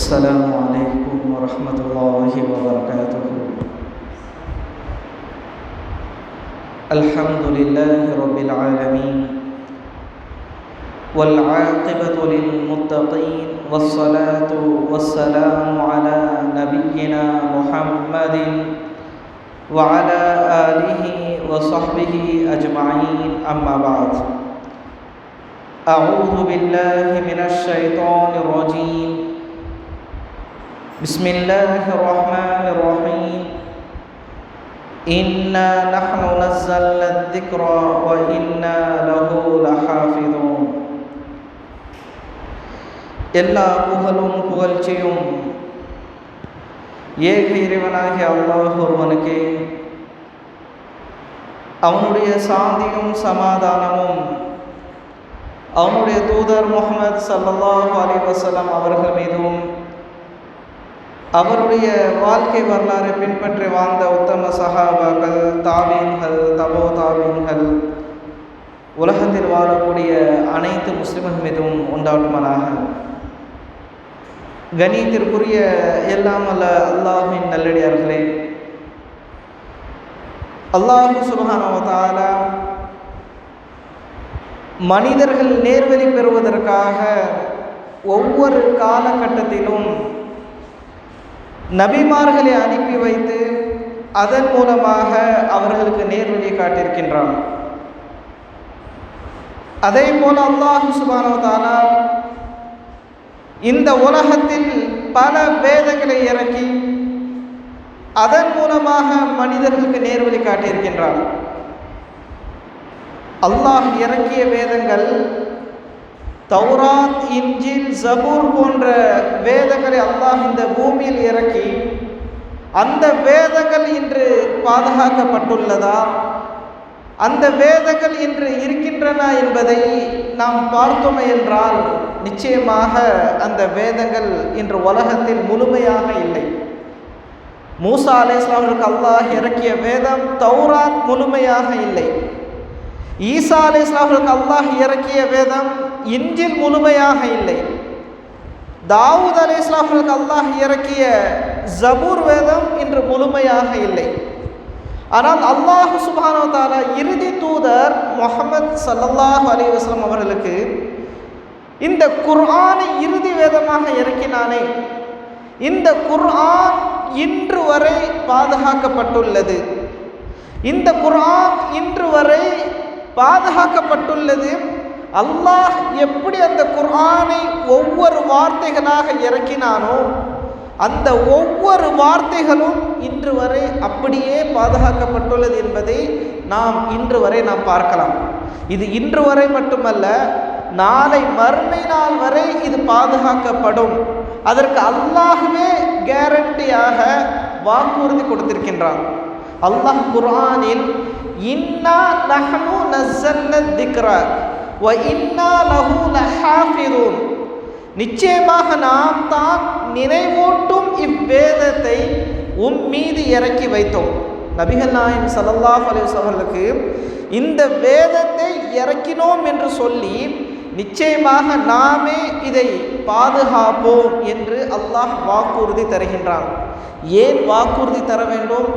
السلام عليكم ورحمة الله وبركاته. الحمد لله رب العالمين، والعاقبة للمتقين، والصلاة والسلام على نبينا محمد وعلى آله وصحبه أجمعين، أما بعد. أعوذ بالله من الشيطان الرجيم. بسم الله الرحمن الرحيم. إنا نحن نزلنا الذكر وإنا له لحافظون. எல்லா புகழும் புகழ்ச்சியும் ஏக இறைவனாகிய அல்லாஹ் ஒருவனுக்கே, அவனுடைய சாந்தியும் சமாதானமும் அவனுடைய தூதர் முஹம்மது ஸல்லல்லாஹு அலைஹி வஸல்லம் அவர்கள் மீதும், அவருடைய வாழ்க்கை வரலாறை பின்பற்றி வாழ்ந்த உத்தம சஹாபாக்கள், தாபீன்கள், தபோ தாபீன்கள், உலகத்தில் வாழக்கூடிய அனைத்து முஸ்லிம்கள் மீதும் உண்டாட்டுமானாக. கணியத்திற்குரிய எல்லாம் அல்ல அல்லாஹ்வின் நல்லடியார்களே, அல்லாஹ் சுப்ஹானஹு வ தஆலா மனிதர்கள் நேர்வழி பெறுவதற்காக ஒவ்வொரு காலகட்டத்திலும் நபிமார்களை அனுப்பி வைத்து அதன் மூலமாக அவர்களுக்கு நேர்வழியை காட்டியிருக்கின்றான். அதே போல அல்லாஹ் சுப்ஹானஹு வ தஆலா இந்த உலகத்தில் பல வேதங்களை இறக்கி அதன் மூலமாக மனிதர்களுக்கு நேர்வழி காட்டியிருக்கின்றான். அல்லாஹ் இறக்கிய வேதங்கள் தௌராத், இன்ஜில், ஜபூர் போன்ற வேதங்களை அல்லாஹ் இந்த பூமியில் இறக்கி அந்த வேதங்கள் இன்று பாதுகாக்கப்பட்டுள்ளதா, அந்த வேதங்கள் இன்று இருக்கின்றன என்பதை நாம் பார்த்தோம் என்றால் நிச்சயமாக அந்த வேதங்கள் இன்று உலகத்தில் முழுமையாக இல்லை. மூசா அலைஹிஸ்ஸலாம் அவர்களுக்கு அல்லாஹ் இறக்கிய வேதம் தௌராத் முழுமையாக இல்லை. ஈசா அலைஹிஸ்ஸலாம் அவர்களுக்கு அல்லாஹ் இறக்கிய வேதம் இன்ஜில் முழுமையாக இல்லை. தாவூத் அலைஹிஸ்ஸலாம் அவர்களுக்கு அல்லாஹ் இறக்கிய ஜபூர் வேதம் இன்று முழுமையாக இல்லை. ஆனால் அல்லாஹ் சுப்ஹானஹு வ தஆலா இறுதி தூதர் முஹம்மது ஸல்லல்லாஹு அலைஹி வஸல்லம் அவர்களுக்கு இந்த குர்ஆனை இறுதி வேதமாக இறக்கினானே, இந்த குர்ஆன் இன்று வரை பாதுகாக்கப்பட்டுள்ளது. இந்த குர்ஆன் இன்று வரை பாதுகாக்கப்பட்டுள்ளது. அல்லாஹ் எப்படி அந்த குர்ஆனை ஒவ்வொரு வார்த்தைகளாக இறக்கினானோ அந்த ஒவ்வொரு வார்த்தைகளும் இன்று வரை அப்படியே பாதுகாக்கப்பட்டுள்ளது என்பதை நாம் இன்று வரை நாம் பார்க்கலாம். இது இன்று வரை மட்டுமல்ல, நாளை மறுமை நாள் வரை இது பாதுகாக்கப்படும். அதற்கு அல்லாஹ்வே கேரண்டியாக வாக்குறுதி கொடுத்திருக்கின்றான். அல்லாஹ் குர்ஆனில் இன்னா நஹ்னு நஸல்னா திக்ர வ இன்னா லஹு லஹாஃபிதூன், நிச்சயமாக நாம் தான் நினைவூட்டும் இவ்வேதத்தை மீது இறக்கி வைத்தோம். நபிகள் நாயகம் ஸல்லல்லாஹு அலைஹி வஸல்லம் அவர்களுக்கு இந்த வேதத்தை இறக்கினோம் என்று சொல்லி நிச்சயமாக நாமே இதை பாதுகாப்போம் என்று அல்லாஹ் வாக்குறுதி தருகின்றான். ஏன் வாக்குறுதி தர வேண்டும்?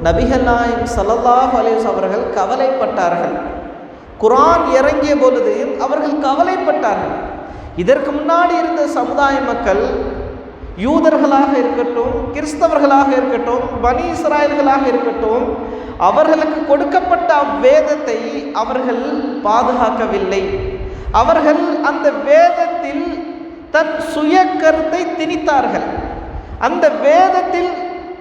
நபிகள் நாயகம் ஸல்லல்லாஹு அலைஹி வஸல்லம் அவர்கள் கவலைப்பட்டார்கள். குர்ஆன் இறங்கிய பொழுது அவர்கள் கவலைப்பட்டார்கள். இதற்கு முன்னாடி இருந்த சமுதாய மக்கள், யூதர்களாக இருக்கட்டும், கிறிஸ்தவர்களாக இருக்கட்டும், பனி இஸ்ராயல்களாக இருக்கட்டும், அவர்களுக்கு கொடுக்கப்பட்ட அவ்வேதத்தை அவர்கள் பாதுகாக்கவில்லை. அவர்கள் அந்த வேதத்தில் தன் சுய கருத்தை திணித்தார்கள். அந்த வேதத்தில்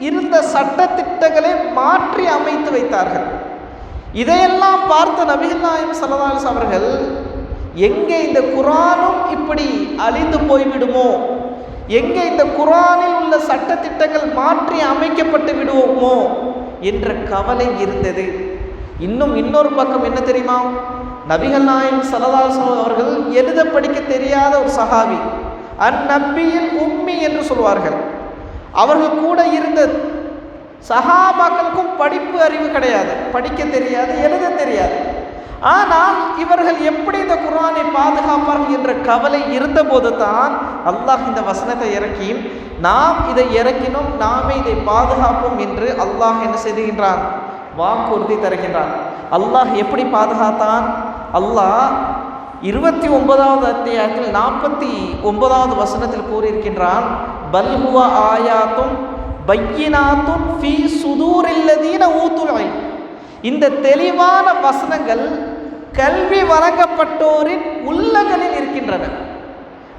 இருந்த சட்டத்திட்டங்களை மாற்றி அமைத்து வைத்தார்கள். இதையெல்லாம் பார்த்த நபிகள் நாயகம் ஸல்லல்லாஹு அலைஹி வஸல்லம் அவர்கள், எங்கே இந்த குர்ஆனும் இப்படி அழிந்து போய்விடுமோ, எங்கே இந்த குர்ஆனில் உள்ள சட்டத்திட்டங்கள் மாற்றி அமைக்கப்பட்டு விடுவோமோ என்ற கவலை இருந்தது. இன்னொரு பக்கம் என்ன தெரியுமா? நபிகள் நாயகம் ஸல்லல்லாஹு அலைஹி வஸல்லம் அவர்கள் எழுத படிக்க தெரியாத ஒரு சஹாபி, அந்நபியில் உம்மி என்று சொல்வார்கள். அவர்கள் கூட இருந்த சஹாபாக்களுக்கும் படிப்பு அறிவு கிடையாது, படிக்க தெரியாது, எழுத தெரியாது. ஆனால் இவர்கள் எப்படி இந்த குர்ஆனை பாதுகாப்பார்கள் என்ற கவலை இருந்தபோது தான் அல்லாஹ் இந்த வசனத்தை இறக்கி, நாம் இதை இறக்கினோம், நாமே இதை பாதுகாப்போம் என்று அல்லாஹ் என்ன செய்கின்றான்? வாக்குறுதி தருகின்றான். அல்லாஹ் எப்படி பாதுகாத்தான்? அல்லாஹ் 29வது அத்தியாயத்தில் 49வது வசனத்தில் கூறியிருக்கின்றான், பல்ஹுவ ஆயாத்தும் பையினாத்தும் ஃபீ சுதூரில்லதீன ஊத்துல் இல்ம். இந்த தெளிவான வசனங்கள் கல்வி வழங்கப்பட்டோரின் உள்ளங்களில் இருக்கின்றன.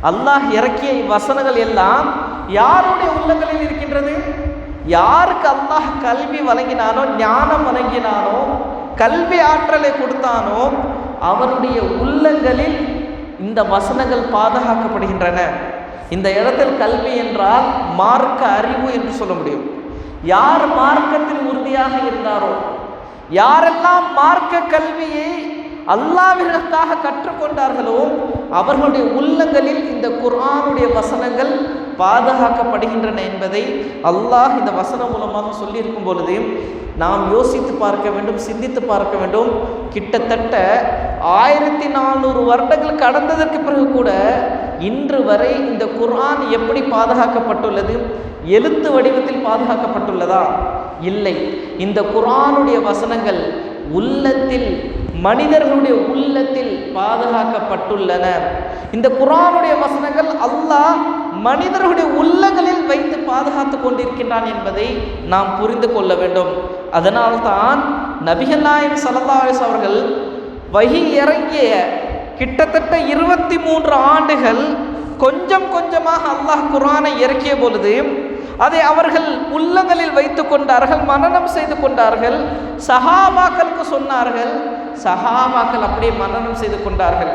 அல்லாஹ் இறக்கிய வசனங்கள் எல்லாம் யாருடைய உள்ளங்களில் இருக்கின்றது? யாருக்கு அல்லாஹ் கல்வி வழங்கினானோ, ஞானம் வழங்கினானோ, கல்வி ஆற்றலை கொடுத்தானோ அவருடைய உள்ளங்களில் இந்த வசனங்கள் பாதுகாக்கப்படுகின்றன. இந்த இடத்தில் கல்வி என்றால் மார்க்க அறிவு என்று சொல்ல முடியும். யார் மார்க்கத்தில் உறுதியாக இருந்தாரோ, யாரெல்லாம் மார்க்க கல்வியை அல்லாஹ்விற்காக கற்றுக்கொண்டார்களோ அவர்களுடைய உள்ளங்களில் இந்த குர்ஆனுடைய வசனங்கள் பாதுகாக்கப்படுகின்றன என்பதை அல்லாஹ் இந்த வசனம் மூலமாக சொல்லியிருக்கும் பொழுது நாம் யோசித்து பார்க்க வேண்டும், சிந்தித்து பார்க்க வேண்டும். கிட்டத்தட்ட 1400 வருடங்கள் கடந்ததற்கு பிறகு கூட இன்று வரை இந்த குர்ஆன் எப்படி பாதுகாக்கப்பட்டுள்ளது? எழுத்து வடிவத்தில் பாதுகாக்கப்பட்டுள்ளதா? இல்லை. இந்த குர்ஆனுடைய வசனங்கள் உள்ளத்தில், மனிதர்களுடைய உள்ளத்தில் பாதுகாக்கப்பட்டுள்ளன. இந்த குர்ஆனுடைய வசனங்கள் அல்லாஹ் மனிதர்களுடைய உள்ளங்களில் வைத்து பாதுகாத்து கொண்டிருக்கின்றான் என்பதை நாம் புரிந்து கொள்ள வேண்டும். அதனால்தான் நபிகள் நாயகம் ஸல்லல்லாஹு அலைஹி வஸல்லம் அவர்கள் வஹி இறங்கிய கிட்டத்தட்ட 23 ஆண்டுகள் கொஞ்சம் கொஞ்சமாக அல்லாஹ் குர்ஆனை இறக்கிய பொழுது அதை அவர்கள் உள்ளங்களில் வைத்து கொண்டார்கள், மனனம் செய்து கொண்டார்கள், சஹாபாக்களுக்கு சொன்னார்கள். சஹாபாக்கள் அப்படியே மனனம் செய்து கொண்டார்கள்.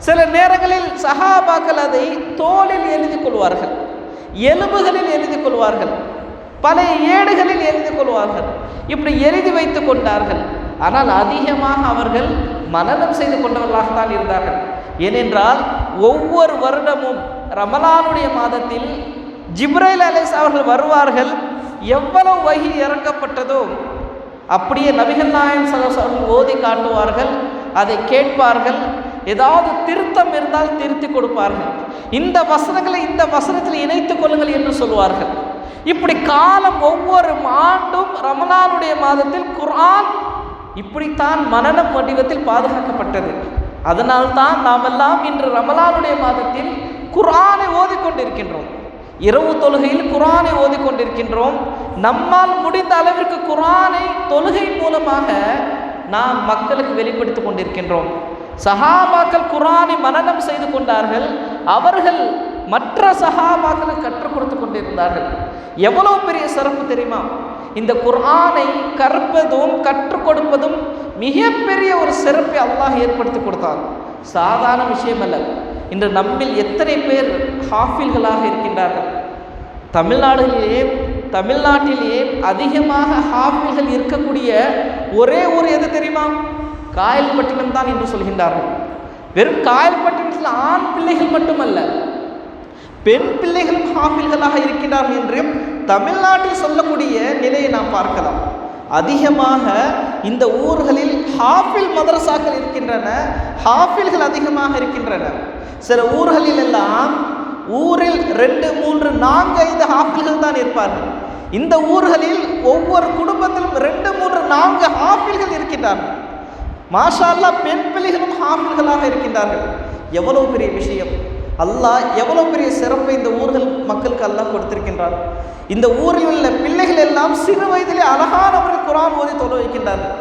சில நேரங்களில் சஹாபாக்கள் அதை தோளில் எழுதி கொள்வார்கள், எலும்புகளில் எழுதி கொள்வார்கள், பழைய ஏடுகளில் எழுதி கொள்வார்கள். இப்படி எழுதி வைத்து கொண்டார்கள். ஆனால் அதிகமாக அவர்கள் மனனம் செய்து கொண்டவர்களாகத்தான் இருந்தார்கள். ஏனென்றால் ஒவ்வொரு வருடமும் ரமலானுடைய மாதத்தில் ஜிப்ரைல் அலைஹிஸ்ஸலாம் அவர்கள் வருவார்கள். எவ்வளவு வஹி இறக்கப்பட்டதோ அப்படியே நபிகள் நாயகம் ஸல்லல்லாஹு அலைஹி வஸல்லம் ஓதி காட்டுவார்கள், அதை கேட்பார்கள். ஏதாவது திருத்தம் இருந்தால் திருத்தி கொடுப்பார்கள். இந்த வசனங்களை இந்த வசனத்தில் இணைத்துக் கொள்ளுங்கள் என்று சொல்வார்கள். இப்படி காலம் ஒவ்வொரு ஆண்டும் ரமலானுடைய மாதத்தில் குர்ஆன் இப்படித்தான் மனனம் வடிவத்தில் பாதுகாக்கப்பட்டது. அதனால்தான் நாமெல்லாம் இன்று ரமலானுடைய மாதத்தில் குர்ஆனை ஓதிக்கொண்டிருக்கின்றோம். இரவு தொழுகையில் குர்ஆனை ஓதிக்கொண்டிருக்கின்றோம். நம்மால் முடிந்த அளவிற்கு குர்ஆனை தொழுகை மூலமாக நாம் மக்களுக்கு வெளிப்படுத்தி கொண்டிருக்கின்றோம். சஹாபாக்கள் குர்ஆனை மனனம் செய்து கொண்டார்கள். அவர்கள் மற்ற சஹாபாக்களுக்கு கற்றுக் கொடுத்து கொண்டிருந்தார்கள். எவ்வளவு பெரிய சிறப்பு தெரியுமா? இந்த குர்ஆனை கற்பதும் கற்றுக் கொடுப்பதும் மிகப்பெரிய ஒரு சிறப்பை அல்லாஹ் ஏற்படுத்தி கொடுத்தார். சாதாரண விஷயம் அல்ல. இன்று நம்மில் எத்தனை பேர் ஹாஃபில்களாக இருக்கின்றார்கள்? தமிழ்நாட்டிலேயே அதிகமாக ஹாஃபில்கள் இருக்கக்கூடிய ஒரே ஊர் எது தெரியுமா? காயல்பட்டினம் தான் என்று சொல்கின்றார்கள். வெறும் காயல்பட்டினத்தில் ஆண் பிள்ளைகள் மட்டுமல்ல, பெண் பிள்ளைகளும் ஹாஃபில்களாக இருக்கின்றார்கள் என்று தமிழ்நாட்டில் சொல்லக்கூடிய நிலையை நாம் பார்க்கலாம். அதிகமாக இந்த ஊர்களில் ஹாஃபில் மதரசாக்கள் இருக்கின்றன, ஹாஃபில்கள் அதிகமாக இருக்கின்றன. சில ஊர்களில் எல்லாம் ஊரில் 2, 3, 4, 5 ஹாஃபில்கள் தான் இருப்பார்கள். இந்த ஊர்களில் ஒவ்வொரு குடும்பத்திலும் 2, 3, 4 ஹாஃபில்கள் இருக்கின்றார்கள். மாஷா அல்லாஹ், பெண் பிள்ளைகளும் ஹாஃபில்களாக இருக்கின்றார்கள். எவ்வளவு பெரிய விஷயம்! அல்லாஹ் எவ்வளவு பெரிய சிறப்பை இந்த ஊர்கள் மக்களுக்கு அல்லாஹ் கொடுத்திருக்கின்றார். இந்த ஊரில் உள்ள பிள்ளைகள் எல்லாம் சிறு வயதிலே அழகான முறையில் குர்ஆன் ஓதி தொழ வைக்கின்றார்கள்.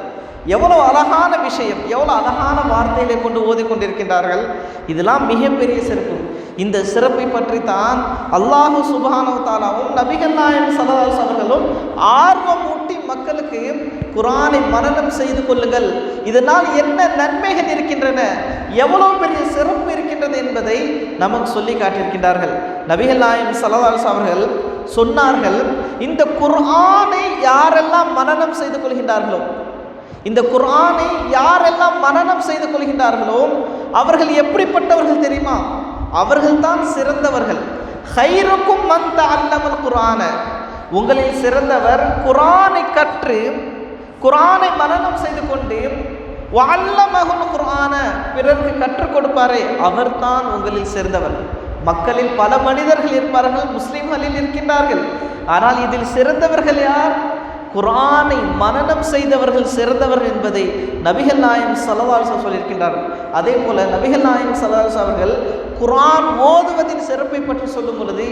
எவ்வளவு அழகான விஷயம், எவ்வளவு அழகான வார்த்தைகளை கொண்டு ஓதிக்கொண்டிருக்கின்றார்கள். இதெல்லாம் மிகப்பெரிய சிறப்பு. இந்த சிறப்பை பற்றி தான் அல்லாஹு சுப்ஹானஹு வ தஆலாவும் நபிகள் நாயகம் ஸல்லல்லாஹு அலைஹி வஸல்லம் அவர்களும் ஆர்வமூட்டி மக்களுக்கு குர்ஆனை மனனம் செய்து கொள்ளுங்கள், இதனால் என்ன நன்மைகள் இருக்கின்றன, எவ்வளவு பெரிய சிறப்பு இருக்கின்றது என்பதை நமக்கு சொல்லி காட்டியிருக்கின்றார்கள். நபிகள் நாயகம் ஸல்லல்லாஹு அலைஹி வஸல்லம் அவர்கள் சொன்னார்கள், இந்த குர்ஆனை யாரெல்லாம் மனனம் செய்து கொள்கின்றார்களோ, இந்த குர்ஆனை யாரெல்லாம் மனனம் செய்து கொள்கின்றார்களோ அவர்கள் எப்படிப்பட்டவர்கள் தெரியுமா? அவர்கள்தான் சிறந்தவர்கள். ஹைருக்கும் மன் தஅல்லமல் குர்ஆன, உங்களில் சிறந்தவர் குர்ஆனை கற்று குர்ஆனை மனனம் செய்து கொண்டு வஅல்லமஹுல் குர்ஆன, பிறருக்கு கற்றுக் கொடுப்பாரே அவர்தான் உங்களில் சிறந்தவர். மக்களில் பல மனிதர்கள் இருப்பார்கள், முஸ்லிம்களில் இருக்கின்றார்கள். ஆனால் இதில் சிறந்தவர்கள் யார்? குர்ஆனை மனனம் செய்தவர்கள் சிறந்தவர்கள் என்பதை நபிகள் நாயகம் ஸல்லல்லாஹு அலைஹி வஸல்லம் சொல்லியிருக்கின்றார்கள். அதே போல நபிகள் நாயகம் ஸல்லல்லாஹு அலைஹி வஸல்லம் அவர்கள் குர்ஆன் ஓதுவதின் சிறப்பை பற்றி சொல்லும் பொழுது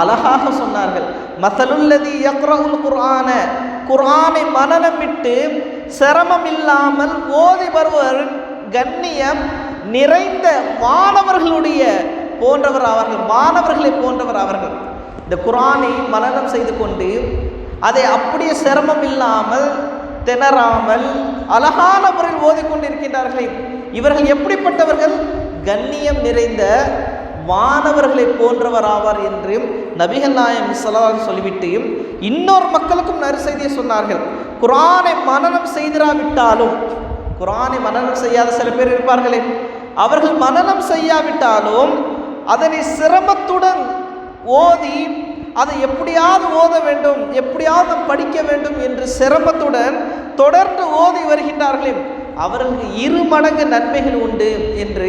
அழகாக சொன்னார்கள். மஸலுல்லதி யக்ரஉல் குர்ஆன, குர்ஆனை மனனமிட்டு சிரமம் இல்லாமல் ஓதி வருவர் கண்ணியம் நிறைந்த மாணவர்களுடைய போன்றவர் அவர்கள், மாணவர்களை போன்றவர் அவர்கள். இந்த குர்ஆனை மனனம் செய்து கொண்டு அதை அப்படியே சிரமம் இல்லாமல் திணறாமல் அழகான முறையில் ஓதிக்கொண்டிருக்கின்றார்களே, இவர்கள் எப்படிப்பட்டவர்கள்? கண்ணியம் நிறைந்த மாணவர்களை போன்றவர் ஆவார் என்று நபிகள் நாயகம் ஸல்லல்லாஹு அலைஹி வஸல்லம் சொல்லிவிட்டு இன்னொரு மக்களுக்கும் நற்செய்தியை சொன்னார்கள். குர்ஆனை மனனம் செய்திராவிட்டாலும், குர்ஆனை மனனம் செய்யாத சில பேர் இருப்பார்களே, அவர்கள் மனனம் செய்யாவிட்டாலும் அதனை சிரமத்துடன் ஓதி அதை எப்படியாவது ஓத வேண்டும், எப்படியாவது படிக்க வேண்டும் என்று சிரமத்துடன் தொடர்ந்து ஓதி வருகின்றார்களே, அவர்களுக்கு 2 மடங்கு நன்மைகள் உண்டு என்று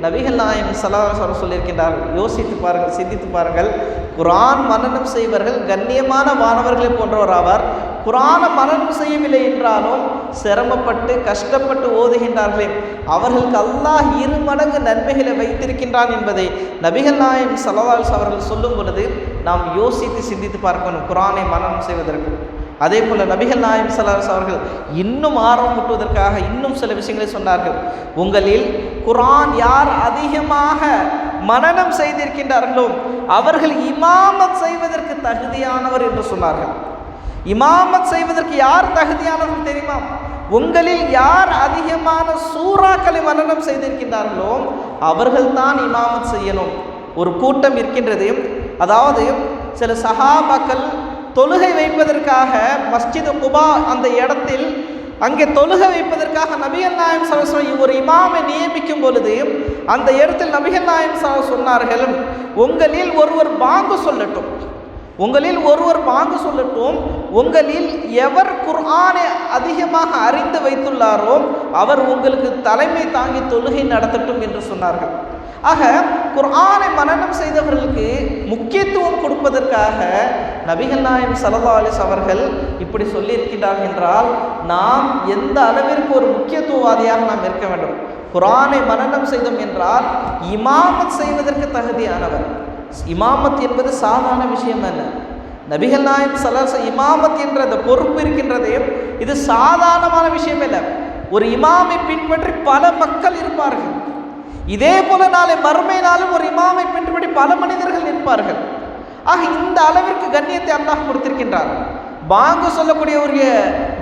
நபிகள் நாயகம் ஸல்லல்லாஹு அலைஹி வஸல்லம் சொல்லியிருக்கின்றார்கள். யோசித்து பாருங்கள், சிந்தித்து பாருங்கள். குர்ஆன் மனனம் செய்வர்கள் கண்ணியமான மாணவர்களை போன்றவர் ஆவார். குர்ஆனை மனனம் செய்யவில்லை என்றாலும் சிரமப்பட்டு கஷ்டப்பட்டு ஓதுகின்றார்களே, அவர்களுக்கு அல்லாஹ் 2 மடங்கு நன்மைகளை வைத்திருக்கின்றான் என்பதை நபிகள் நாயகம் ஸல்லல்லாஹு அலைஹி வஸல்லம் அவர்கள் சொல்லும் பொழுது நாம் யோசித்து சிந்தித்து பார்க்கணும் குர்ஆனை மனனம் செய்வதற்கு. அதே போல் நபிகள் நாயகம் ஸல்லல்லாஹு அலைஹி வஸல்லம் அவர்கள் இன்னும் ஆர்வம் ஊட்டுவதற்காக இன்னும் சில விஷயங்களை சொன்னார்கள். உங்களில் குர்ஆன் யார் அதிகமாக மனனம் செய்திருக்கின்றார்களோ அவர்கள் இமாமத் செய்வதற்கு தகுதியானவர் என்று சொன்னார்கள். இமாமத் செய்வதற்கு யார் தகுதியானவர் தெரியுமா? உங்களில் யார் அதிகமான சூறாக்களை மனனம் செய்திருக்கின்றார்களோ அவர்கள் தான் இமாமத் செய்யணும். ஒரு கூட்டம் இருக்கின்றது, அதாவது சில சஹாபாக்கள் தொழுகை வைப்பதற்காக மஸ்ஜித் குபா அந்த இடத்தில் அங்கே தொழுகை வைப்பதற்காக நபிகள் நாயகம் ஸல்லல்லாஹு அலைஹி வஸல்லம் ஒரு இமாமை நியமிக்கும் பொழுது அந்த இடத்தில் நபிகள் நாயகம் ஸல்லல்லாஹு அலைஹி வஸல்லம் சொன்னார்கள், உங்களில் ஒருவர் பாங்கு சொல்லட்டும், உங்களில் ஒருவர் பாங்கு சொல்லட்டும், உங்களில் எவர் குர்ஆனை அதிகமாக அறிந்து வைத்துள்ளாரோ அவர் உங்களுக்கு தலைமை தாங்கி தொழுகை நடத்தட்டும் என்று சொன்னார்கள். ஆக குர்ஆனை மனனம் செய்தவர்களுக்கு முக்கியத்துவம் கொடுப்பதற்காக நபிகள் நாயகம் ஸல்லல்லாஹு அலைஹி வஸல்லம் அவர்கள் இப்படி சொல்லியிருக்கிறார்கள் என்றால் நாம் எந்த அளவிற்கு ஒரு முக்கியத்துவவாதியாக நாம் இருக்க வேண்டும். குர்ஆனை மனனம் செய்தோம் என்றால் இமாமத் செய்வதற்கு தகுதியானவர். இமாமத் என்பது சாதாரண விஷயம் அல்ல. நபிகள் நாயகம் ஸல்லல்லாஹு அலைஹி வஸல்லம் இமாமத் என்ற அந்த பொறுப்பு இருக்கின்றதே இது சாதாரணமான விஷயம் இல்லை. ஒரு இமாமை பின்பற்றி பல மக்கள் இருப்பார்கள். இதே போல நாளை மறுமை நாளும் ஒரு இமாமை பின்பற்றி பல மனிதர்கள் இருப்பார்கள். ஆக இந்த அளவிற்கு கண்ணியத்தை அல்லாஹ் கொடுத்திருக்கின்றார். பாங்கு சொல்லக்கூடிய ஒரு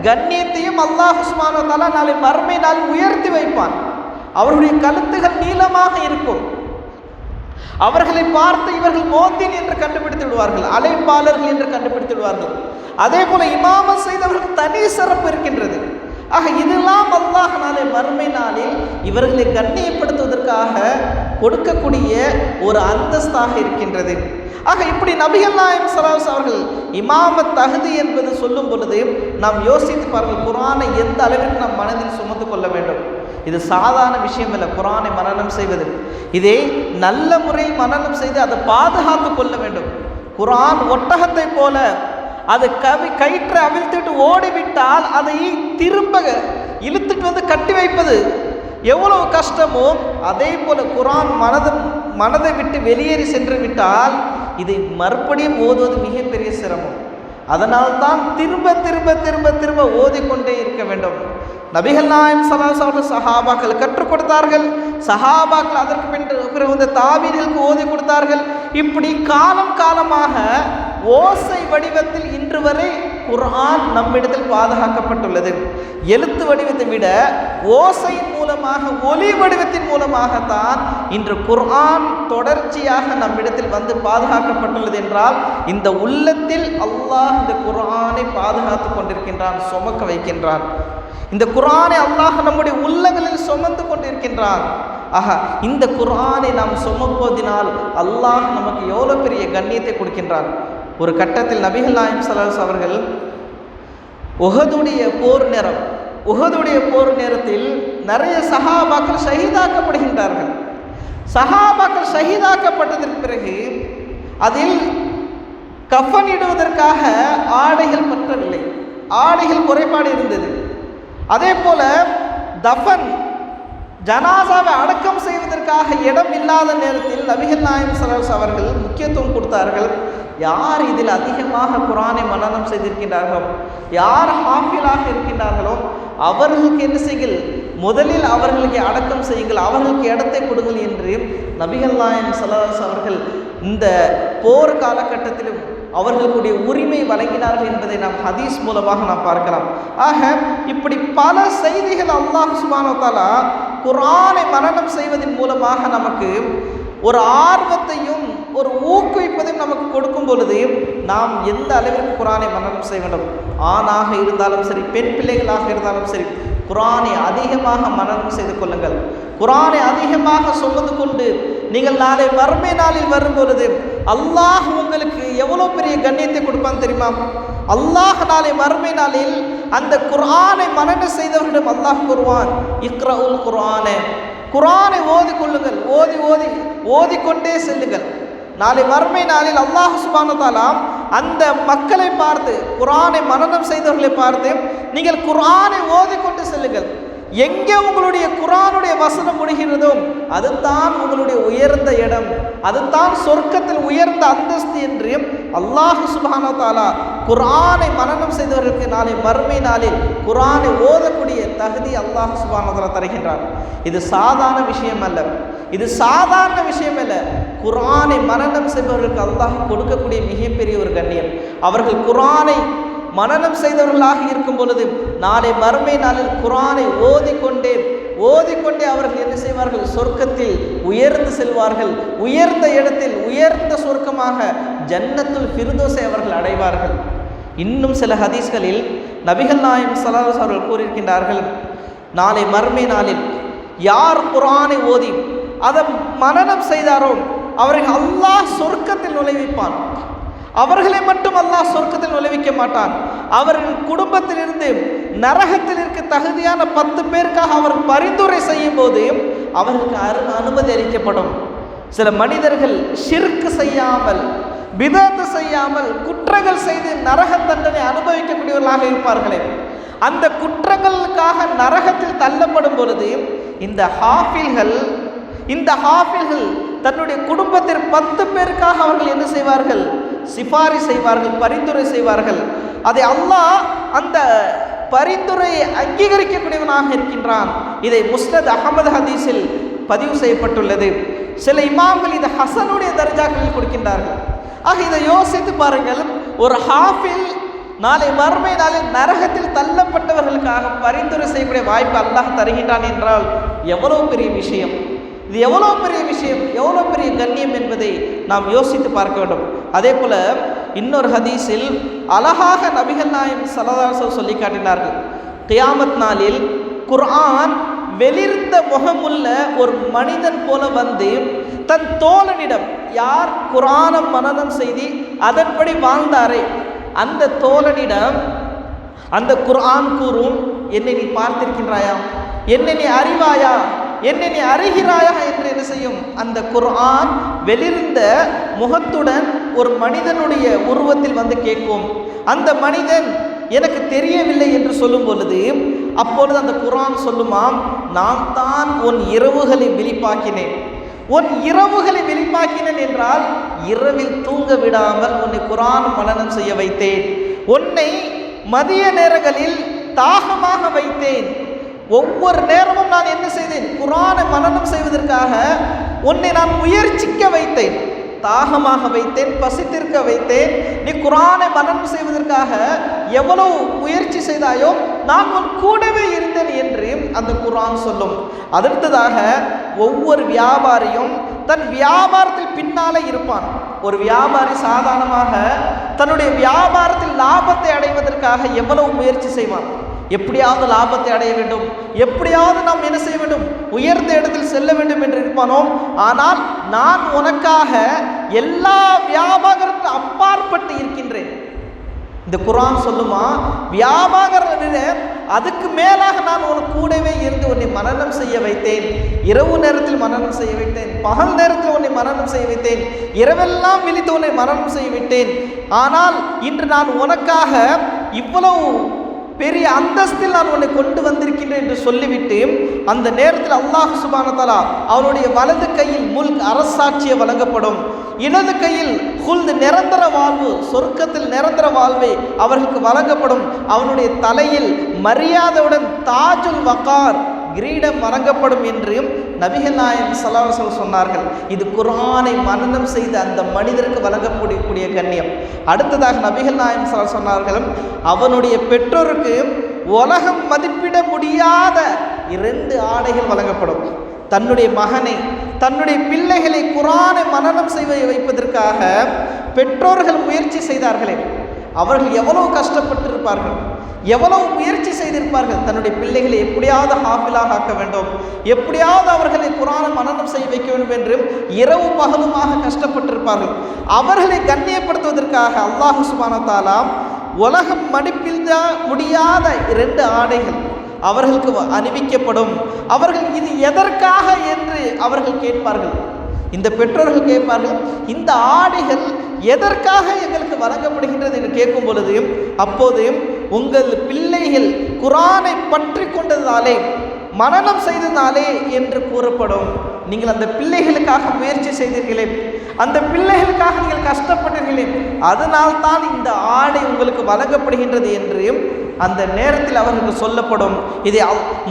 கண்ணியத்தையும் அல்லாஹ் சுப்ஹானஹு வ தஆலா நாளை மறுமை நாள் உயர்த்தி வைப்பான். அவருடைய கழுத்துகள் நீளமாக இருக்கும். அவர்களை பார்த்து இவர்கள் மோத்தின் என்று கண்டுபிடித்து விடுவார்கள், அழைப்பாளர்கள் என்று கண்டுபிடித்து விடுவார்கள். அதே போல இமாமத் செய்தவர்களுக்கு தனி சிறப்பு இருக்கின்றது. ஆக இதெல்லாம் அல்லாஹ் நாளை மறுமை நாளில் இவர்களை கண்ணியப்படுத்துவதற்காக கொடுக்கக்கூடிய ஒரு அந்தஸ்தாக இருக்கின்றது. ஆக இப்படி நபிகள் நாயகம் ஸல்லல்லாஹு அலைஹி வஸல்லம் அவர்கள் இமாமத் தகுதி என்பது சொல்லும் பொழுது நாம் யோசித்து பாருங்கள், குர்ஆனை எந்த அளவிற்கு நாம் மனதில் சுமந்து கொள்ள வேண்டும். இது சாதாரண விஷயம் இல்லை. குர்ஆனை மனனம் செய்வது இதை நல்ல முறையில் மனனம் செய்து அதை பாதுகாத்து கொள்ள வேண்டும். குர்ஆன் ஒட்டகத்தை போல அது கயிற்றை அவிழ்த்துட்டு ஓடிவிட்டால் அதை திரும்ப இழுத்துட்டு வந்து கட்டி வைப்பது எவ்வளவு கஷ்டமோ அதே போல குர்ஆன் மனதை விட்டு வெளியேறி சென்று விட்டால் இதை மறுபடியும் ஓதுவது மிகப்பெரிய சிரமம். அதனால்தான் திரும்ப திரும்ப திரும்ப திரும்ப ஓதிக்கொண்டே இருக்க வேண்டும். நபிகள் நாயகம் ஸல்லல்லாஹு அலைஹி வஸல்லம் சஹாபாக்கள் கற்றுக் கொடுத்தார்கள். சஹாபாக்கள் அதற்கு பிறகு வந்து தாபீன்களுக்கு ஓதி கொடுத்தார்கள். இப்படி காலம் காலமாக ஓசை வடிவத்தில் இன்று வரை குர்ஆன் நம்மிடத்தில் பாதுகாக்கப்பட்டுள்ளது. எழுத்து வடிவத்தை விட ஓசையின் மூலமாக, ஒலி வடிவத்தின் மூலமாகத்தான் இன்று குர்ஆன் தொடர்ச்சியாக நம்மிடத்தில் வந்து பாதுகாக்கப்பட்டுள்ளது என்றால் இந்த உள்ளத்தில் அல்லாஹ் இந்த குர்ஆனை பாதுகாத்து கொண்டிருக்கின்றான், சுமக்க வைக்கின்றான். இந்த குர்ஆனை அல்லாஹ் நம்முடைய உள்ளங்களில் சுமந்து கொண்டிருக்கின்றான். ஆக இந்த குர்ஆனை நாம் சுமப்பதினால் அல்லாஹ் நமக்கு எவ்வளோ பெரிய கண்ணியத்தை கொடுக்கின்றான். ஒரு கட்டத்தில் நபிகள் நாயகம் ஸல்லல்லாஹு அலைஹி வஸல்லம் அவர்கள் உஹதுடைய போர் நேரத்தில் நிறைய சஹாபாக்கள் ஷஹீதாக்கப்படுகின்றார்கள். சஹாபாக்கள் ஷஹீதாக்கப்பட்டதற்கு பிறகு அதில் கஃபன் இடுவதற்காக ஆடைகள் பற்றவில்லை, ஆடைகள் குறைபாடு இருந்தது. அதே போல தஃபன் ஜனாசாவை அடக்கம் செய்வதற்காக இடம் இல்லாத நேரத்தில் நபிகள் நாயகம் ஸல்லல்லாஹு அலைஹி அவர்கள் முக்கியத்துவம் கொடுத்தார்கள். யார் இதில் அதிகமாக குர்ஆனை மனனம் செய்திருக்கின்றார்களோ, யார் ஹாஃபிலாக இருக்கின்றார்களோ அவர்களுக்கு என்ன செய்யுங்கள், முதலில் அவர்களுக்கு அடக்கம் செய்யுங்கள், அவர்களுக்கு இடத்தை கொடுங்கள் என்று நபிகள் நாயகம் ஸல்லல்லாஹு அலைஹி அவர்கள் இந்த போர் காலகட்டத்திலும் அவர்களுடைய உரிமை வழங்கினார்கள் என்பதை நாம் ஹதீஸ் மூலமாக நாம் பார்க்கலாம். ஆக இப்படி பல செய்திகள் அல்லாஹ் சுப்ஹானஹு வ தஆலா குர்ஆனை மனனம் செய்வதன் மூலமாக நமக்கு ஒரு ஆர்வத்தையும் ஒரு ஊக்குவிப்பதையும் நமக்கு கொடுக்கும் பொழுது நாம் எந்த அளவிற்கு குர்ஆனை மனனம் செய்ய வேண்டும். ஆணாக இருந்தாலும் சரி, பெண் பிள்ளைகளாக இருந்தாலும் சரி, குர்ஆனை அதிகமாக மனனம் செய்து கொள்ளுங்கள். குர்ஆனை அதிகமாக சொல்வது கொண்டு நீங்கள் நாளை மறுமை நாளில் வரும் பொழுது அல்லாஹ் உங்களுக்கு எவ்வளோ பெரிய கண்ணியத்தை கொடுப்பான்னு தெரியுமா? அல்லாஹ் நாளை மறுமை நாளில் அந்த குர்ஆனை மனனம் செய்தவர்களிடம் அல்லாஹ் கூறுவான், இக்ரவுல் குர்ஆனை, குர்ஆனை ஓதிக்கொள்ளுங்கள், ஓதிக்கொண்டே செல்லுங்கள். நாளை மறுமை நாளில் அல்லாஹ் சுப்ஹானஹு வ தஆலா அந்த மக்களை பார்த்து, குர்ஆனை மனனம் செய்தவர்களை பார்த்து, நீங்கள் குர்ஆனை ஓதிக்கொண்டு செல்லுங்கள். எங்கே உங்களுடைய குர்ஆனுடைய வசனம் முடிகிறதோ அதுதான் உங்களுடைய உயர்ந்த இடம், அதுதான் சொர்க்கத்தில் உயர்ந்த அந்தஸ்து என்று அல்லாஹ் சுப்ஹானஹு வ தஆலா குர்ஆனை மனனம் செய்தவர்களுக்கு நாளை மறுமை நாளில் குர்ஆனை ஓதக்கூடிய தகுதி அல்லாஹ் சுப்ஹானஹு வ தஆலா தருகின்றார். இது சாதாரண விஷயம் அல்ல, இது சாதாரண விஷயம் அல்ல. குர்ஆனை மனனம் செய்பவர்களுக்கு அல்லாஹ் கொடுக்கக்கூடிய மிகப்பெரிய ஒரு கண்ணியம். அவர்கள் குர்ஆனை மனனம் செய்தவர்களாக இருக்கும் பொழுது நாளை மறுமை நாளில் குர்ஆனை ஓதிக்கொண்டே அவர்கள் என்ன செய்வார்கள், சொர்க்கத்தில் உயர்ந்து செல்வார்கள். உயர்ந்த இடத்தில் உயர்ந்த சொர்க்கமாக ஜன்னத்துல் ஃபிர்தௌஸை அவர்கள் அடைவார்கள். இன்னும் சில ஹதீஸ்களில் நபிகள் நாயகம் ஸல்லல்லாஹு அலைஹி அவர்கள் கூறியிருக்கின்றார்கள், நாளை மறுமை நாளில் யார் குர்ஆனை ஓதி அதை மனனம் செய்தாரோ அவர்கள் அல்லாஹ் சொர்க்கத்தில் நுழைவிப்பான். அவர்களை மட்டும் அல்லாஹ் சொர்க்கத்தில் நுழைவிக்க மாட்டான். அவர்கள் குடும்பத்திலிருந்து நரகத்தில் இருக்க தகுதியான 10 பேருக்காக அவர் பரிந்துரை செய்யும் போது அவர்களுக்கு அனுமதி அளிக்கப்படும். சில மனிதர்கள் ஷிர்க் செய்யாமல், பிதஅத் செய்யாமல், குற்றங்கள் செய்து நரக தண்டனை அனுபவிக்கக்கூடியவர்களாக இருப்பார்களே, அந்த குற்றங்களுக்காக நரகத்தில் தள்ளப்படும் பொழுது இந்த ஹாஃபில்கள் தன்னுடைய குடும்பத்தில் 10 பேருக்காக அவர்கள் என்ன செய்வார்கள், சிபாரி செய்வார்கள், பரிந்துரை செய்வார்கள். அதை அல்லாஹ் அந்த பரிந்துரையை அங்கீகரிக்கக்கூடியவனாக இருக்கின்றான். இதை முஸ்னத் அஹமது ஹதீஸில் பதிவு செய்யப்பட்டுள்ளது. சில இமாம்கள் இதை ஹசனுடைய தர்ஜாக்களில் கொடுக்கின்றார்கள். ஆக இதை யோசித்து பாருங்கள், ஒரு ஹாஃபில் நாளை மறுமை நாளில் நரகத்தில் தள்ளப்பட்டவர்களுக்காக பரிந்துரை செய்யக்கூடிய வாய்ப்பு அல்லாஹ் தருகின்றான் என்றால் எவ்வளவு பெரிய விஷயம், இது எவ்வளோ பெரிய விஷயம், எவ்வளோ பெரிய கண்ணியம் என்பதை நாம் யோசித்து பார்க்க வேண்டும். அதே போல இன்னொரு ஹதீஸில் அழகாக நபிகள் நாயகம் ஸல்லல்லாஹு அலைஹி வஸல்லம் சொல்லி காட்டினார்கள், கியாமத் நாளில் குர்ஆன் வெளிர்ந்த முகமுள்ள ஒரு மனிதன் போல வந்து தன் தோழனிடம், யார் குர்ஆனை மனனம் செய்து அதன்படி வாழ்ந்தாரே அந்த தோழனிடம் அந்த குர்ஆன் கூறும், என்னை நீ பார்த்திருக்கின்றாயா, என்னை நீ அறிவாயா, என்னை நீ அறிகிறாயா என்று என்ன செய்யும், அந்த குர்ஆன் வெளிர்ந்த முகத்துடன் ஒரு மனிதனுடைய உருவத்தில் வந்து கேட்கும். அந்த மனிதன் எனக்கு தெரியவில்லை என்று சொல்லும் பொழுது அப்பொழுது அந்த குர்ஆன் சொல்லுமாம், நான் தான் உன் இரவுகளை விழிப்பாக்கினேன். உன் இரவுகளை விழிப்பாக்கினேன் என்றால் இரவில் தூங்க விடாமல் உன்னை குர்ஆன் மனனம் செய்ய வைத்தேன். உன்னை மதிய நேரங்களில் தாகமாக வைத்தேன். ஒவ்வொரு நேரமும் நான் என்ன செய்தேன், குர்ஆனை மனனம் செய்வதற்காக உன்னை நான் முயற்சிக்க வைத்தேன், தாகமாக வைத்தேன், பசித்திருக்க வைத்தேன். நீ குர்ஆனை மனனம் செய்வதற்காக எவ்வளவு முயற்சி செய்தாயோ நான் உன் கூடவே இருந்தேன் என்று அந்த குர்ஆன் சொல்லும். அடுத்ததாக ஒவ்வொரு வியாபாரியும் தன் வியாபாரத்தில் பின்னாலே இருப்பான். ஒரு வியாபாரி சாதாரணமாக தன்னுடைய வியாபாரத்தில் லாபத்தை அடைவதற்காக எவ்வளவு முயற்சி செய்வான், எப்படியாவது லாபத்தை அடைய வேண்டும், எப்படியாவது நாம் என்ன செய்ய வேண்டும், உயர்ந்த இடத்தில் செல்ல வேண்டும் என்று இருப்பானோ. ஆனால் நான் உனக்காக எல்லா வியாபாரத்திலும் அப்பாற்பட்டு இருக்கின்றேன், இந்த குர்ஆன் சொல்லுமா, வியாபாரத்தை விட அதுக்கு மேலாக நான் உனக்கு கூடவே இருந்து உன்னை மனனம் செய்ய வைத்தேன். இரவு நேரத்தில் மனனம் செய்ய வைத்தேன், பகல் நேரத்தில் உன்னை மனனம் செய்ய வைத்தேன், இரவெல்லாம் விழித்து உன்னை மனனம் செய்ய விட்டேன். ஆனால் இன்று நான் உனக்காக இவ்வளவு பெரிய அந்தஸ்தில் நான் உன்னை கொண்டு வந்திருக்கின்றேன் என்று சொல்லிவிட்டு அந்த நேரத்தில் அல்லாஹ் சுப்ஹானஹு வ தஆலா அவருடைய வலது கையில் முல்க் அரசாட்சியை வழங்கப்படும், இடது கையில் ஹுல்த் நிரந்தர வாழ்வு, சொர்க்கத்தில் நிரந்தர வாழ்வை அவர்களுக்கு வழங்கப்படும். அவனுடைய தலையில் மரியாதையுடன் தாஜுல் வகார் கிரீடம் வழங்கப்படும் என்று நபிகள் நாயகம் ஸல்லல்லாஹு அலைஹி வஸல்லம் சொன்னார்கள். இது குர்ஆனை மனனம் செய்த அந்த மனிதருக்கு வழங்கக்கூடிய கண்ணியம். அடுத்ததாக நபிகள் நாயகம் ஸல்லல்லாஹு அலைஹி வஸல்லம் சொன்னார்கள், அவனுடைய பெற்றோருக்கு உலகம் மதிப்பிட முடியாத 2 ஆடைகள் வழங்கப்படும். தன்னுடைய மகனை, தன்னுடைய பிள்ளைகளை குர்ஆனை மனனம் செய்ய வைப்பதற்காக பெற்றோர்கள் முயற்சி செய்தார்களே, அவர்கள் எவ்வளவு கஷ்டப்பட்டிருப்பார்கள், எவ்வளவு முயற்சி செய்திருப்பார்கள். தன்னுடைய பிள்ளைகளை எப்படியாவது ஹாஃபிலாக ஆக்க வேண்டும், எப்படியாவது அவர்களை குர்ஆனை மனனம் செய்ய வைக்க வேண்டும் என்று இரவு பகலுமாக கஷ்டப்பட்டிருப்பார்கள். அவர்களை கண்ணியப்படுத்துவதற்காக அல்லாஹ் சுப்ஹானஹு வ தஆலா உலகம் மதிப்பிட முடியாத 2 ஆடைகள் அவர்களுக்கு அணிவிக்கப்படும். அவர்கள் இது எதற்காக என்று அவர்கள் கேட்பார்கள். இந்த பெற்றோர்கள் கேட்பார்கள், இந்த ஆடைகள் எதற்காக எங்களுக்கு வழங்கப்படுகின்றது என்று கேட்கும் பொழுது, அப்போது உங்கள் பிள்ளைகள் குர்ஆனை பற்றி கொண்டதாலே, மனனம் செய்ததாலே என்று கூறப்படும். நீங்கள் அந்த பிள்ளைகளுக்காக முயற்சி செய்தீர்களே, அந்த பிள்ளைகளுக்காக நீங்கள் கஷ்டப்பட்டீர்களே, அதனால் தான் இந்த ஆடை உங்களுக்கு வழங்கப்படுகின்றது என்று அந்த நேரத்தில் அவர்களுக்கு சொல்லப்படும். இதை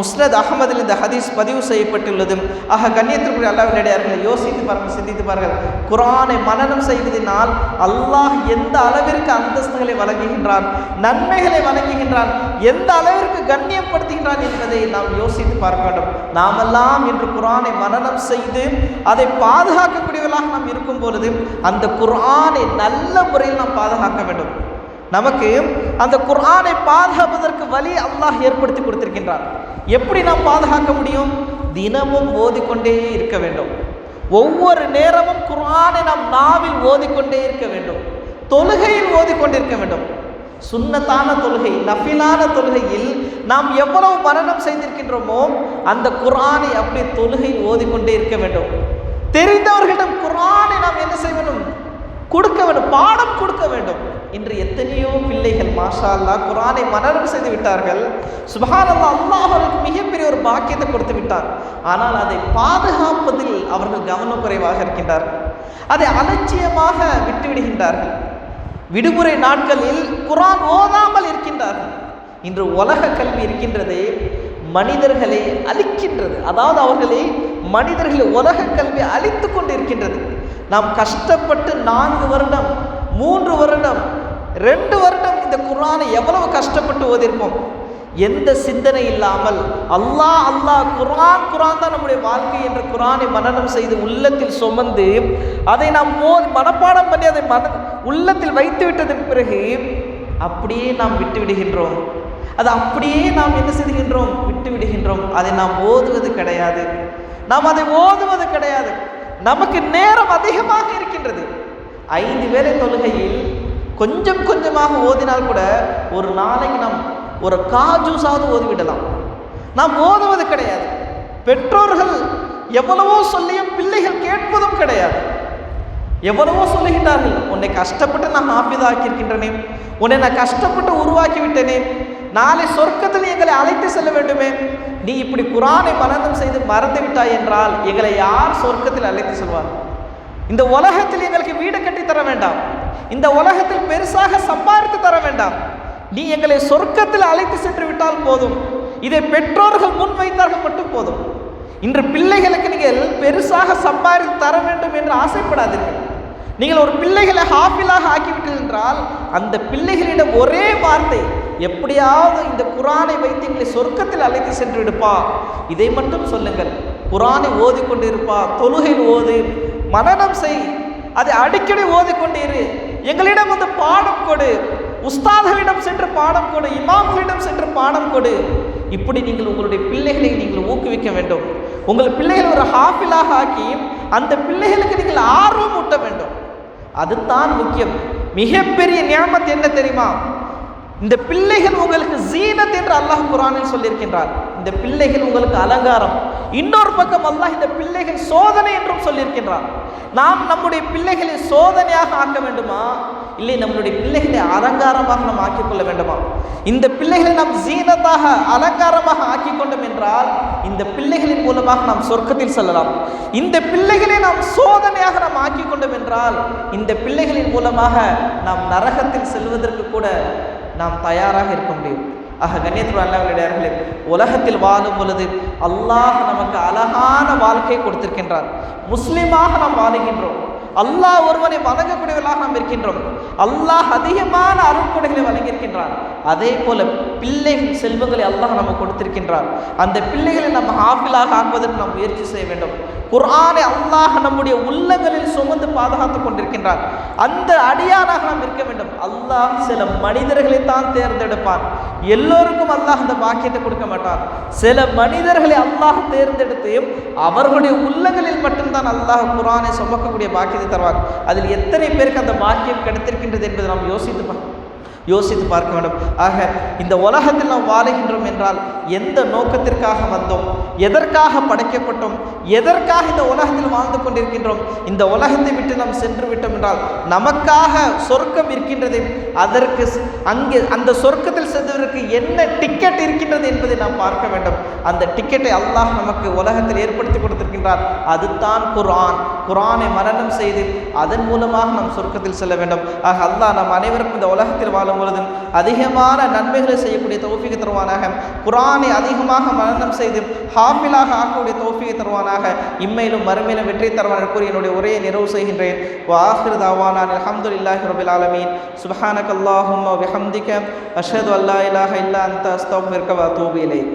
முஸ்னத் அஹ்மதில் இந்த ஹதீஸ் பதிவு செய்யப்பட்டுள்ளது. ஆக கண்ணியத்திற்குரிய அல்லாஹ்வின் அடியார்களே, யோசித்து பாருங்கள், சிந்தித்து பாருங்கள். குர்ஆனை மனனம் செய்வதனால் அல்லாஹ் எந்த அளவிற்கு அந்தஸ்துகளை வழங்குகின்றான், நன்மைகளை வழங்குகின்றான், எந்த அளவிற்கு கண்ணியப்படுத்துகின்றான் என்பதை நாம் யோசித்து பார்க்க வேண்டும். நாமெல்லாம் இன்று குர்ஆனை மனனம் செய்து அதை பாதுகாக்கக்கூடியவர்களாக நாம் இருக்கும் பொழுது அந்த குர்ஆனை நல்ல முறையில் நாம் பாதுகாக்க வேண்டும். நமக்கு அந்த குர்ஆனை பாதுகாப்பதற்கு வழி அல்லாஹ் ஏற்படுத்தி கொடுத்திருக்கின்றார். எப்படி நாம் பாதுகாக்க முடியும்? தினமும் ஓதிக்கொண்டே இருக்க வேண்டும். ஒவ்வொரு நேரமும் குர்ஆனை நாம் நாவில் ஓதிக்கொண்டே இருக்க வேண்டும். தொழுகையில் ஓதிக்கொண்டிருக்க வேண்டும். சுன்னத்தான தொழுகை, நஃபிலான தொழுகையில் நாம் எவ்வளவு மனனம் செய்திருக்கின்றோமோ அந்த குர்ஆனை அப்படி தொழுகையில் ஓதிக்கொண்டே இருக்க வேண்டும். தெரிந்தவர்களிடம் குர்ஆனை நாம் என்ன செய்ய வேண்டும்? கொடுக்க வேண்டும், பாடம் கொடுக்க வேண்டும். இன்று எத்தனையோ பிள்ளைகள் மாஷா அல்லாஹ் குர்ஆனை மனனம் செய்து விட்டார்கள். சுப்ஹானல்லாஹ், அல்லாஹ் அவர்களுக்கு மிகப்பெரிய ஒரு பாக்கியத்தை கொடுத்து விட்டார். ஆனால் அதை பாதுகாப்பதில் அவர்கள் கவனக்குறைவாக இருக்கின்றார்கள். அதை அலட்சியமாக விட்டுவிடுகின்றார்கள். விடுமுறை நாட்களில் குர்ஆன் ஓதாமல் இருக்கின்றார்கள். இன்று உலக கல்வி இருக்கின்றது, மனிதர்களை அழிக்கின்றது. அதாவது அவர்களை மனிதர்களை உலக கல்வி அழித்து கொண்டு இருக்கின்றது. நாம் கஷ்டப்பட்டு 4 வருடம் 3 வருடம் 2 வருடம் இந்த குர்ஆனை எவ்வளவு கஷ்டப்பட்டு ஓதிருப்போம். எந்த சிந்தனை இல்லாமல் அல்லாஹ் அல்லாஹ் குர்ஆன் தான் நம்முடைய வாழ்க்கை என்ற குர்ஆனை மனனம் செய்து உள்ளத்தில் சுமந்து அதை நாம் மனப்பாடம் பண்ணி அதை உள்ளத்தில் வைத்து விட்டதற்கு பிறகு அப்படியே நாம் விட்டு விடுகின்றோம். அது அப்படியே நாம் என்ன செய்கின்றோம்? விட்டு விடுகின்றோம். அதை நாம் ஓதுவது கிடையாது, நாம் அதை ஓதுவது கிடையாது. நமக்கு நேரம் அதிகமாக இருக்கின்றது. 5 வேளை தொழுகையில் கொஞ்சம் கொஞ்சமாக ஓதினால் கூட ஒரு நாளைக்கு நாம் ஒரு காஜூஸாவது ஓதிவிடலாம். நாம் ஓதுவது கிடையாது. பெற்றோர்கள் எவ்வளவோ சொல்லியும் பிள்ளைகள் கேட்பதும் கிடையாது. எவ்வளவோ சொல்லுகின்றார்கள், உன்னை கஷ்டப்பட்டு நான் ஹாஃபிதாக்கியிருக்கின்றனே, உன்னை நான் கஷ்டப்பட்டு உருவாக்கி விட்டேனே, நாளை சொர்க்கத்தில் எங்களை அழைத்து செல்ல வேண்டுமே, நீ இப்படி குர்ஆனை மனனம் செய்து மறந்து விட்டாய் என்றால் எங்களை யார் சொர்க்கத்தில் அழைத்து செல்வார்? இந்த உலகத்தில் எங்களுக்கு வீடு கட்டி தர வேண்டாம், இந்த உலகத்தில் பெருசாக சம்பாதித்து தர வேண்டாம், நீ எங்களை சொர்க்கத்தில் அழைத்து சென்று விட்டால் போதும். இதை பெற்றோர்கள் முன்வைத்தார்கள் மட்டும் போதும். இன்று பிள்ளைகளுக்கு நீங்கள் பெருசாக சம்பாதித்து தர வேண்டும் என்று ஆசைப்படாதீர்கள். நீங்கள் ஒரு பிள்ளைகளை ஹாஃபிலாக ஆக்கிவிட்டீர்கள் என்றால் அந்த பிள்ளைகளிடம் ஒரே வார்த்தை, எப்படியாவது இந்த குர்ஆனை வைத்து எங்களை சொர்க்கத்தில் அழைத்து சென்று விடுப்பா, இதை மட்டும் சொல்லுங்கள். குர்ஆனை ஓதிக்கொண்டு இருப்பா, தொழுகையில் ஓது, மனனம் செய், அதை அடிக்கடி ஓதிக்கொண்டிரு, எங்களிடம் வந்து பாடம் கொடு, உஸ்தாதுகளிடம் சென்று பாடம் கொடு, இமாம்களிடம் சென்று பாடம் கொடு. இப்படி நீங்கள் உங்களுடைய பிள்ளைகளை நீங்கள் ஊக்குவிக்க வேண்டும். உங்கள் பிள்ளைகள் ஒரு ஹாஃபிலாக ஆக்கி அந்த பிள்ளைகளுக்கு நீங்கள் ஆர்வம் ஊட்ட வேண்டும். அதுதான் முக்கியம். மிகப்பெரிய நியாமத் என்ன தெரியுமா? இந்த பிள்ளைகள் உங்களுக்கு ஜீனத் என்று அல்லாஹ் குர்ஆனில் சொல்லியிருக்கின்றார். இந்த பிள்ளைகள் உங்களுக்கு அலங்காரம். இன்னொரு பக்கம் அல்லாஹ் இந்த பிள்ளைகள் சோதனை என்றும் சொல்லியிருக்கின்றார். நாம் நம்முடைய பிள்ளைகளை சோதனையாக ஆக்க வேண்டுமா, இல்லை நம்மளுடைய பிள்ளைகளை அலங்காரமாக நாம் ஆக்கிக்கொள்ள வேண்டுமா? இந்த பிள்ளைகளை நாம் ஜீனத்தாக அலங்காரமாக ஆக்கிக் கொண்டோம் என்றால் இந்த பிள்ளைகளின் மூலமாக நாம் சொர்க்கத்தில் செல்லலாம். இந்த பிள்ளைகளை நாம் சோதனையாக நாம் ஆக்கிக் கொண்டோம் என்றால் இந்த பிள்ளைகளின் மூலமாக நாம் நரகத்தில் செல்வதற்கு கூட நாம் தயாராக இருக்க முடியும். ஆக கண்ணியத்துடன் அல்லாஹ்விடையார்களே, உலகத்தில் வாழும் பொழுது அல்லாஹ் நமக்கு அழகான வாழ்க்கையை கொடுத்திருக்கின்றார். முஸ்லிமாக நாம் வாழுகின்றோம். அல்லாஹ் ஒருவனை வணங்கக்கூடியவர்களாக நாம் இருக்கின்றோம். அல்லாஹ் அதிகமான அருட்கொடைகளை வழங்கியிருக்கின்றார். அதே போல பிள்ளைகள் செல்வங்களை அல்லாஹ் நமக்கு கொடுத்திருக்கின்றார். அந்த பிள்ளைகளை நம்ம ஹாஃபிலாக ஆக்குவதற்கு நாம் முயற்சி செய்ய வேண்டும். குர்ஆனை அல்லாஹ் நம்முடைய உள்ளங்களில் சுமந்து பாதுகாத்து கொண்டிருக்கின்றார். அந்த அடியானாக நாம் இருக்க வேண்டும். அல்லாஹ் சில மனிதர்களை தான் தேர்ந்தெடுப்பான். எல்லோருக்கும் அல்லாஹ் அந்த பாக்கியத்தை கொடுக்க மாட்டான். சில மனிதர்களை அல்லாஹ் தேர்ந்தெடுத்து அவர்களுடைய உள்ளங்களில் மட்டும்தான் அல்லாஹ் குர்ஆனை சுமக்கக்கூடிய பாக்கியத்தை தருவார். அதில் எத்தனை பேருக்கு அந்த பாக்கியம் கிடைத்திருக்கின்றது என்பதை நாம் யோசித்து பார்க்க வேண்டும். ஆக இந்த உலகத்தில் நாம் வாழுகின்றோம் என்றால் எந்த நோக்கத்திற்காக வந்தோம், எதற்காக படைக்கப்பட்டோம், எதற்காக இந்த உலகத்தில் வாழ்ந்து கொண்டிருக்கின்றோம், இந்த உலகத்தை விட்டு நாம் சென்று விட்டோம் என்றால் நமக்காக சொர்க்கம் இருக்கின்றது. அதற்கு அங்கே அந்த சொர்க்கத்தில் செல்வதற்கு என்ன டிக்கெட் இருக்கின்றது என்பதை நாம் பார்க்க வேண்டும். அந்த டிக்கெட்டை அல்லாஹ் நமக்கு உலகத்தில் ஏற்படுத்தி கொடுத்திருக்கின்றார். அதுதான் குர்ஆன். குர்ஆனை மனனம் செய்து அதன் மூலமாக நாம் சொர்க்கத்தில் செல்ல வேண்டும். ஆக அல்லாஹ் நம் அனைவருக்கும் இந்த உலகத்தில் வாழும் பொழுது அதிகமான நன்மைகளை செய்யக்கூடிய தௌஃபீக் தருவானாக. குர்ஆனை அதிகமாக மனனம் செய்து ஹாஃபிலாக ஆக்கக்கூடிய தௌஃபீக் தருவானாக. இம்மையிலும் மறுமையிலும் வெற்றி தருவான் கூறி என்னுடைய உரையை நிறைவு செய்கின்றேன். வ ஆகிரு தஅவானா அல்ஹம்துலில்லாஹி ரப்பில் ஆலமீன். சுப்ஹானக அல்லாஹும்ம வ பிஹம்திக அஷ்ஹது அல்லா இலாஹா இல்லா அன்த அஸ்தக்ஃபிருக வ அத்தூபு இலைக்.